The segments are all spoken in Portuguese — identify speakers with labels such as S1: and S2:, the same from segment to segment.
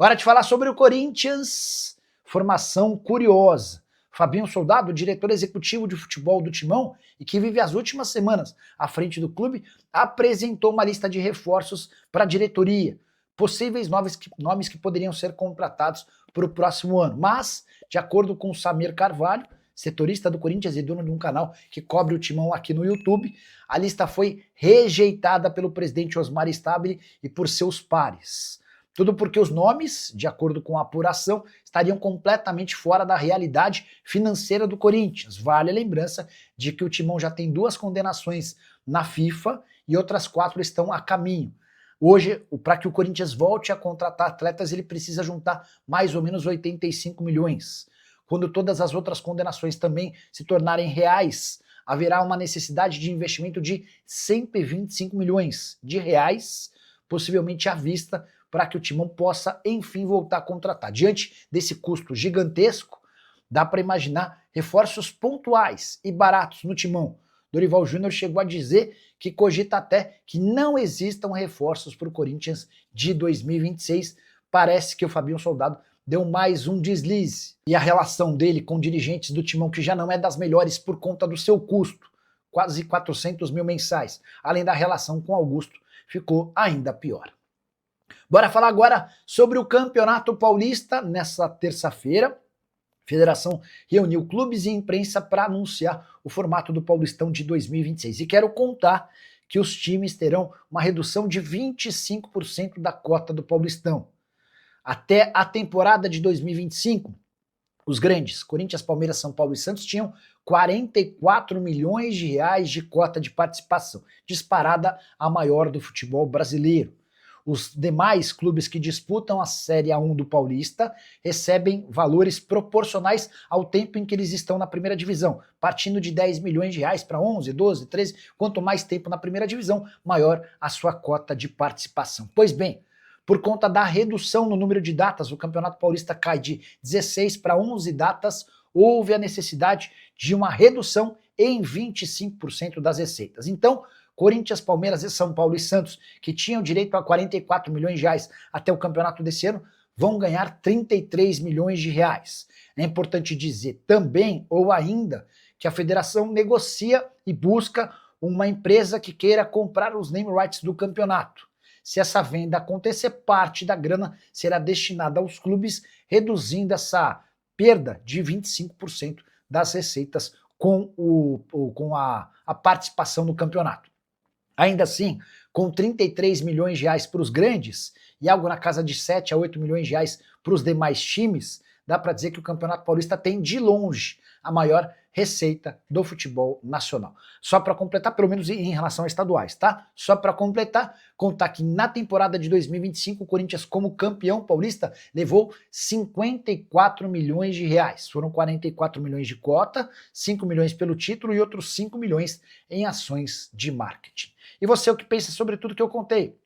S1: Hora de falar sobre o Corinthians. Formação curiosa. Fabinho Soldado, diretor executivo de futebol do Timão e que vive as últimas semanas à frente do clube, apresentou uma lista de reforços para a diretoria. Possíveis nomes que poderiam ser contratados para o próximo ano. Mas, de acordo com o Samir Carvalho, setorista do Corinthians e dono de um canal que cobre o Timão aqui no YouTube, a lista foi rejeitada pelo presidente Osmar Stabile e por seus pares. Tudo porque os nomes, de acordo com a apuração, estariam completamente fora da realidade financeira do Corinthians. Vale a lembrança de que o Timão já tem 2 condenações na FIFA e outras 4 estão a caminho. Hoje, para que o Corinthians volte a contratar atletas, ele precisa juntar mais ou menos 85 milhões. Quando todas as outras condenações também se tornarem reais, haverá uma necessidade de investimento de 125 milhões de reais, possivelmente à vista, para que o Timão possa, enfim, voltar a contratar. Diante desse custo gigantesco, dá para imaginar reforços pontuais e baratos no Timão. Dorival Júnior chegou a dizer que cogita até que não existam reforços para o Corinthians de 2026. Parece que o Fabinho Soldado deu mais um deslize. E a relação dele com dirigentes do Timão, que já não é das melhores por conta do seu custo, quase 400 mil mensais, além da relação com Augusto, ficou ainda pior. Bora falar agora sobre o Campeonato Paulista. Nessa terça-feira, a Federação reuniu clubes e imprensa para anunciar o formato do Paulistão de 2026. E quero contar que os times terão uma redução de 25% da cota do Paulistão. Até a temporada de 2025, os grandes, Corinthians, Palmeiras, São Paulo e Santos, tinham 44 milhões de reais de cota de participação, disparada a maior do futebol brasileiro. Os demais clubes que disputam a Série A1 do Paulista recebem valores proporcionais ao tempo em que eles estão na primeira divisão, partindo de 10 milhões de reais para 11, 12, 13, quanto mais tempo na primeira divisão, maior a sua cota de participação. Pois bem, por conta da redução no número de datas, o Campeonato Paulista cai de 16 para 11 datas, houve a necessidade de uma redução em 25% das receitas. Então, Corinthians, Palmeiras, São Paulo e Santos, que tinham direito a 44 milhões de reais até o campeonato desse ano, vão ganhar 33 milhões de reais. É importante dizer também, ou ainda, que a federação negocia e busca uma empresa que queira comprar os name rights do campeonato. Se essa venda acontecer, parte da grana será destinada aos clubes, reduzindo essa perda de 25% das receitas com a participação no campeonato. Ainda assim, com 33 milhões de reais para os grandes e algo na casa de 7 a 8 milhões de reais para os demais times, dá para dizer que o Campeonato Paulista tem de longe a maior receita do futebol nacional. Só para completar, pelo menos em relação a estaduais, tá? Só para completar, contar que na temporada de 2025 o Corinthians, como campeão paulista, levou 54 milhões de reais. Foram 44 milhões de cota, 5 milhões pelo título e outros 5 milhões em ações de marketing. E você, o que pensa sobre tudo que eu contei?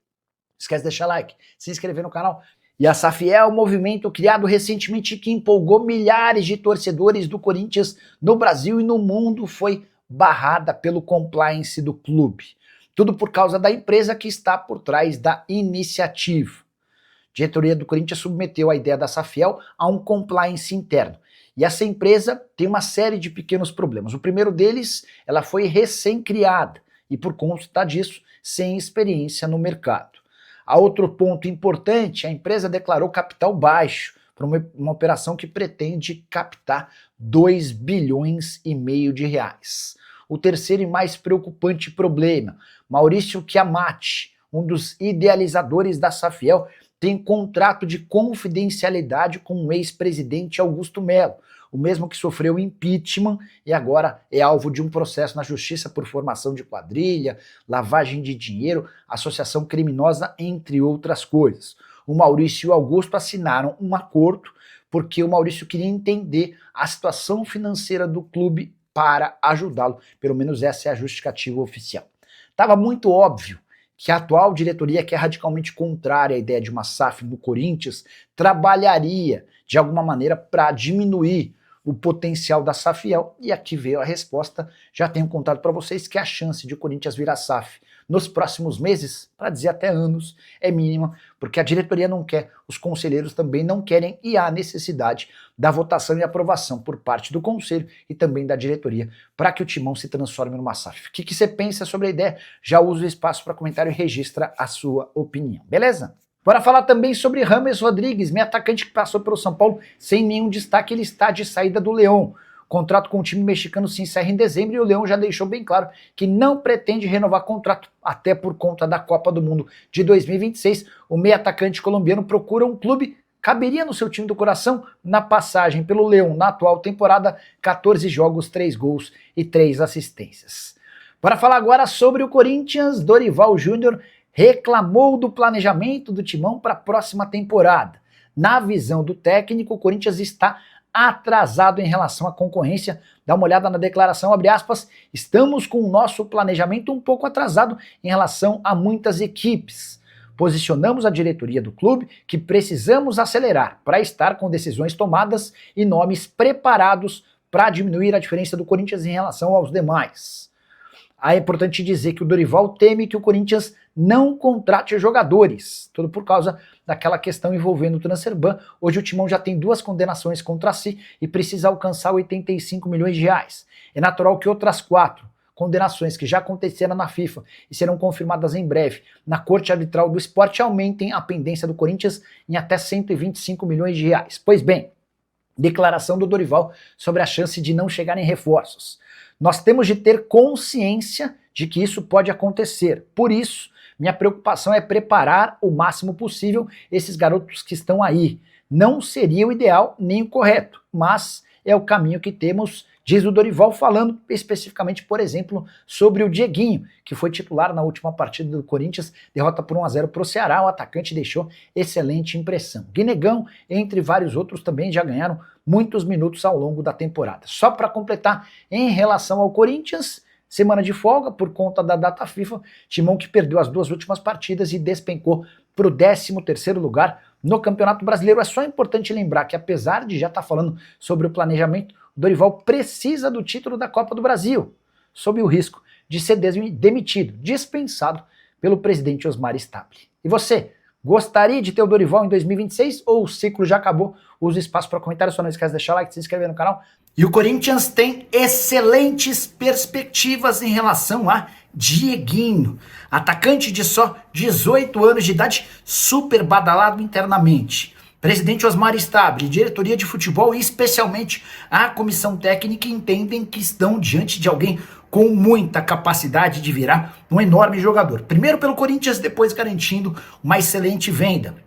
S1: Esquece de deixar like, se inscrever no canal. E a SAF é um movimento criado recentemente que empolgou milhares de torcedores do Corinthians no Brasil e no mundo, foi barrada pelo compliance do clube. Tudo por causa da empresa que está por trás da iniciativa. A diretoria do Corinthians submeteu a ideia da Safiel a um compliance interno. E essa empresa tem uma série de pequenos problemas. O primeiro deles, ela foi recém-criada e por conta disso, sem experiência no mercado. A outro ponto importante, a empresa declarou capital baixo para uma operação que pretende captar 2 bilhões e meio de reais. O terceiro e mais preocupante problema, Maurício Chiamati, um dos idealizadores da Safiel, tem contrato de confidencialidade com o ex-presidente Augusto Melo, o mesmo que sofreu impeachment e agora é alvo de um processo na justiça por formação de quadrilha, lavagem de dinheiro, associação criminosa, entre outras coisas. O Maurício e o Augusto assinaram um acordo porque o Maurício queria entender a situação financeira do clube para ajudá-lo, pelo menos essa é a justificativa oficial. Estava muito óbvio que a atual diretoria, que é radicalmente contrária à ideia de uma SAF no Corinthians, trabalharia de alguma maneira para diminuir o potencial da Safiel, e aqui veio a resposta. Já tenho contado para vocês que a chance de o Corinthians virar SAF nos próximos meses, para dizer até anos, é mínima, porque a diretoria não quer, os conselheiros também não querem e há necessidade da votação e aprovação por parte do conselho e também da diretoria para que o Timão se transforme numa SAF. O que você pensa sobre a ideia? Já usa o espaço para comentário e registra a sua opinião, beleza? Bora falar também sobre James Rodrigues, meio atacante que passou pelo São Paulo sem nenhum destaque, ele está de saída do León. O contrato com o time mexicano se encerra em dezembro e o Leão já deixou bem claro que não pretende renovar contrato, até por conta da Copa do Mundo de 2026. O meio atacante colombiano procura um clube, caberia no seu time do coração, na passagem pelo Leão na atual temporada, 14 jogos, 3 gols e 3 assistências. Para falar agora sobre o Corinthians, Dorival Júnior reclamou do planejamento do Timão para a próxima temporada. Na visão do técnico, o Corinthians está atrasado em relação à concorrência. Dá uma olhada na declaração, abre aspas, estamos com o nosso planejamento um pouco atrasado em relação a muitas equipes. Posicionamos a diretoria do clube que precisamos acelerar para estar com decisões tomadas e nomes preparados para diminuir a diferença do Corinthians em relação aos demais. É importante dizer que o Dorival teme que o Corinthians não contrate jogadores, tudo por causa daquela questão envolvendo o Transferban. Hoje o Timão já tem 2 condenações contra si e precisa alcançar 85 milhões de reais. É natural que outras 4 condenações que já aconteceram na FIFA e serão confirmadas em breve na Corte Arbitral do Esporte aumentem a pendência do Corinthians em até 125 milhões de reais. Pois bem, declaração do Dorival sobre a chance de não chegarem reforços. Nós temos de ter consciência de que isso pode acontecer. Por isso, minha preocupação é preparar o máximo possível esses garotos que estão aí. Não seria o ideal nem o correto, mas é o caminho que temos, diz o Dorival, falando especificamente, por exemplo, sobre o Dieguinho, que foi titular na última partida do Corinthians, derrota por 1-0 para o Ceará. O atacante deixou excelente impressão. Guinegão, entre vários outros, também já ganharam muitos minutos ao longo da temporada. Só para completar, em relação ao Corinthians, semana de folga por conta da data FIFA, Timão que perdeu as 2 últimas partidas e despencou para o 13º lugar no Campeonato Brasileiro. É só importante lembrar que, apesar de já estar falando sobre o planejamento, o Dorival precisa do título da Copa do Brasil, sob o risco de ser demitido, dispensado pelo presidente Osmar Stabile. E você, gostaria de ter o Dorival em 2026 ou o ciclo já acabou? Use espaço para comentário, só não esquece de deixar o like, se inscrever no canal. E o Corinthians tem excelentes perspectivas em relação a Dieguinho, atacante de só 18 anos de idade, super badalado internamente. Presidente Osmar Stabile, diretoria de futebol e especialmente a comissão técnica entendem que estão diante de alguém com muita capacidade de virar um enorme jogador. Primeiro pelo Corinthians, depois garantindo uma excelente venda.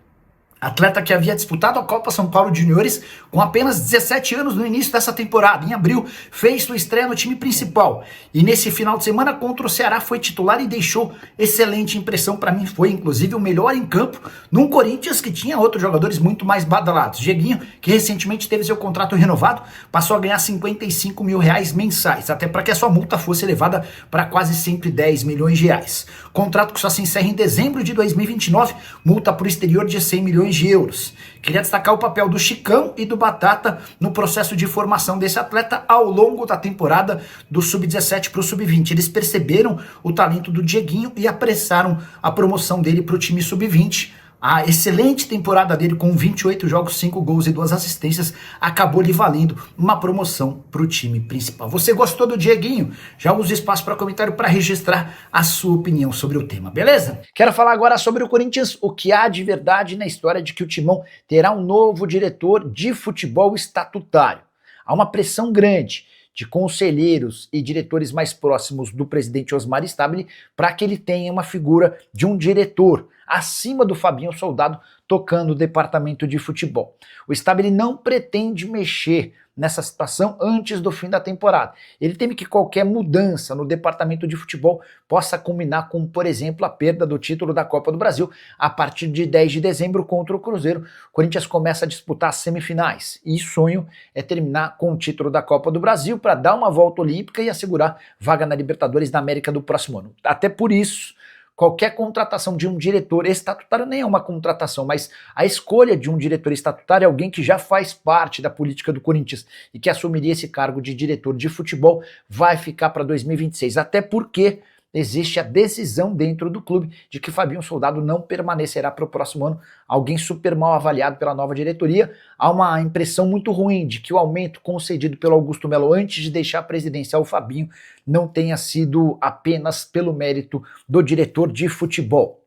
S1: Atleta que havia disputado a Copa São Paulo de Juniores com apenas 17 anos no início dessa temporada. Em abril, fez sua estreia no time principal. E nesse final de semana contra o Ceará foi titular e deixou excelente impressão. Para mim foi inclusive o melhor em campo num Corinthians que tinha outros jogadores muito mais badalados. Dieguinho, que recentemente teve seu contrato renovado, passou a ganhar 55 mil reais mensais, até para que a sua multa fosse elevada para quase 110 milhões de reais. Contrato que só se encerra em dezembro de 2029, multa para o exterior de 100 milhões de euros. Queria destacar o papel do Chicão e do Batata no processo de formação desse atleta ao longo da temporada do Sub-17 para o Sub-20. Eles perceberam o talento do Dieguinho e apressaram a promoção dele para o time Sub-20. A excelente temporada dele com 28 jogos, 5 gols e 2 assistências acabou lhe valendo uma promoção para o time principal. Você gostou do Dieguinho? Já use espaço para comentário para registrar a sua opinião sobre o tema, beleza? Quero falar agora sobre o Corinthians, o que há de verdade na história de que o Timão terá um novo diretor de futebol estatutário. Há uma pressão grande de conselheiros e diretores mais próximos do presidente Osmar Stabile para que ele tenha uma figura de um diretor acima do Fabinho Soldado tocando o departamento de futebol. O Stabile não pretende mexer nessa situação antes do fim da temporada. Ele teme que qualquer mudança no departamento de futebol possa culminar com, por exemplo, a perda do título da Copa do Brasil a partir de 10 de dezembro contra o Cruzeiro. O Corinthians começa a disputar as semifinais e o sonho é terminar com o título da Copa do Brasil para dar uma volta olímpica e assegurar vaga na Libertadores da América do próximo ano. Até por isso, qualquer contratação de um diretor estatutário nem é uma contratação, mas a escolha de um diretor estatutário é alguém que já faz parte da política do Corinthians e que assumiria esse cargo de diretor de futebol vai ficar para 2026. Até porque existe a decisão dentro do clube de que Fabinho Soldado não permanecerá para o próximo ano. Alguém super mal avaliado pela nova diretoria. Há uma impressão muito ruim de que o aumento concedido pelo Augusto Melo antes de deixar a presidência ao Fabinho não tenha sido apenas pelo mérito do diretor de futebol.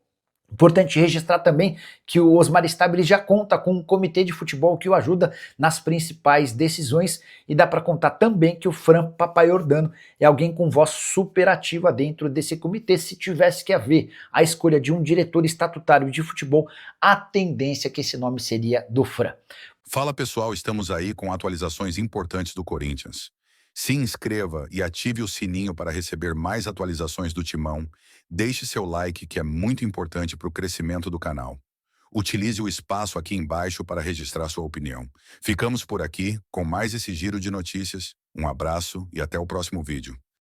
S1: Importante registrar também que o Osmar Stabile já conta com um comitê de futebol que o ajuda nas principais decisões, e dá para contar também que o Fran Papaiordano é alguém com voz super ativa dentro desse comitê. Se tivesse que haver a escolha de um diretor estatutário de futebol, a tendência é que esse nome seria do Fran.
S2: Fala pessoal, estamos aí com atualizações importantes do Corinthians. Se inscreva e ative o sininho para receber mais atualizações do Timão. Deixe seu like, que é muito importante para o crescimento do canal. Utilize o espaço aqui embaixo para registrar sua opinião. Ficamos por aqui com mais esse giro de notícias. Um abraço e até o próximo vídeo.